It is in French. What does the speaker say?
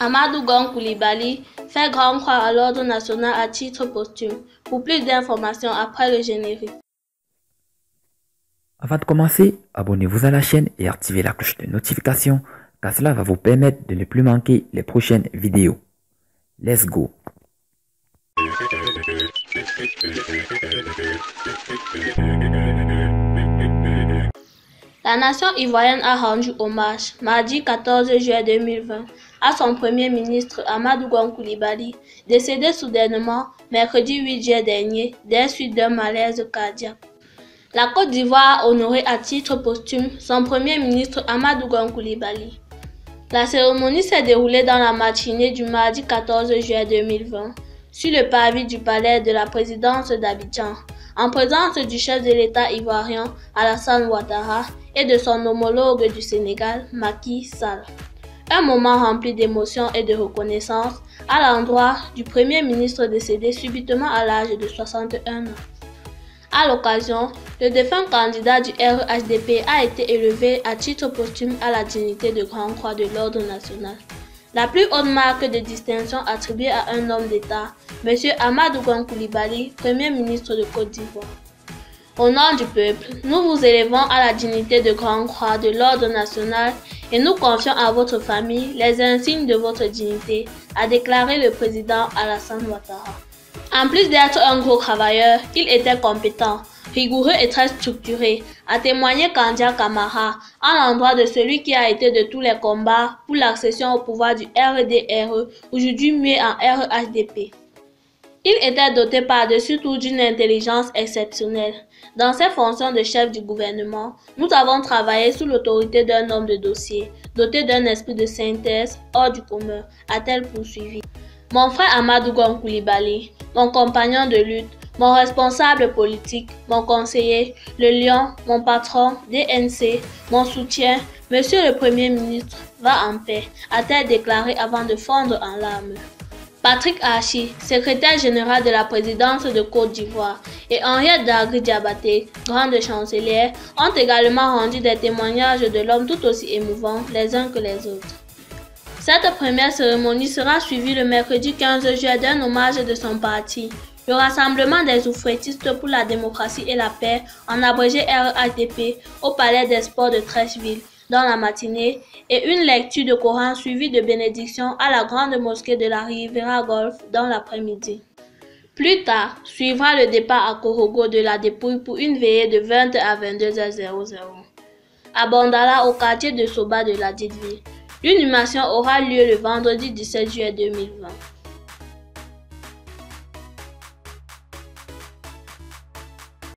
Amadou Gon Coulibaly fait grande croix à l'Ordre national à titre posthume. Pour plus d'informations après le générique. Avant de commencer, abonnez-vous à la chaîne et activez la cloche de notification car cela va vous permettre de ne plus manquer les prochaines vidéos. Let's go! La nation ivoirienne a rendu hommage, mardi 14 juillet 2020, à son premier ministre Amadou Gon Coulibaly, décédé soudainement mercredi 8 juillet dernier, des suites d'un malaise cardiaque. La Côte d'Ivoire a honoré à titre posthume son premier ministre Amadou Gon Coulibaly. La cérémonie s'est déroulée dans la matinée du mardi 14 juillet 2020, sur le parvis du palais de la présidence d'Abidjan, en présence du chef de l'État ivoirien Alassane Ouattara et de son homologue du Sénégal, Macky Sall. Un moment rempli d'émotion et de reconnaissance à l'endroit du Premier ministre décédé subitement à l'âge de 61 ans. À l'occasion, le défunt candidat du RHDP a été élevé à titre posthume à la dignité de Grande Croix de l'Ordre national. La plus haute marque de distinction attribuée à un homme d'État, M. Amadou Gon Coulibaly, Premier ministre de Côte d'Ivoire. Au nom du peuple, nous vous élevons à la dignité de Grande Croix de l'Ordre national et nous confions à votre famille les insignes de votre dignité, a déclaré le président Alassane Ouattara. En plus d'être un gros travailleur, il était compétent, rigoureux et très structuré, a témoigné Kandia Camara à l'endroit de celui qui a été de tous les combats pour l'accession au pouvoir du RDRE, aujourd'hui mué en RHDP. Il était doté par-dessus tout d'une intelligence exceptionnelle. Dans ses fonctions de chef du gouvernement, nous avons travaillé sous l'autorité d'un homme de dossier, doté d'un esprit de synthèse hors du commun, a-t-elle poursuivi. Mon frère Amadou Gon Coulibaly, mon compagnon de lutte, mon responsable politique, mon conseiller, le lion, mon patron, DNC, mon soutien, Monsieur le Premier ministre, va en paix, a-t-elle déclaré avant de fondre en larmes. Patrick Archi, secrétaire général de la présidence de Côte d'Ivoire, et Henriette Dagri Diabaté, grande chancelière, ont également rendu des témoignages de l'homme tout aussi émouvants les uns que les autres. Cette première cérémonie sera suivie le mercredi 15 juillet d'un hommage de son parti, le Rassemblement des oufrettistes pour la démocratie et la paix, en abrégé RHDP, au Palais des Sports de Treichville, dans la matinée, et une lecture de Coran suivie de bénédiction à la grande mosquée de la Riviera Golf dans l'après-midi. Plus tard, suivra le départ à Korogo de la dépouille pour une veillée de 20 à 22h00. À Bondala, au quartier de Soba de la dite ville. L'inhumation aura lieu le vendredi 17 juillet 2020.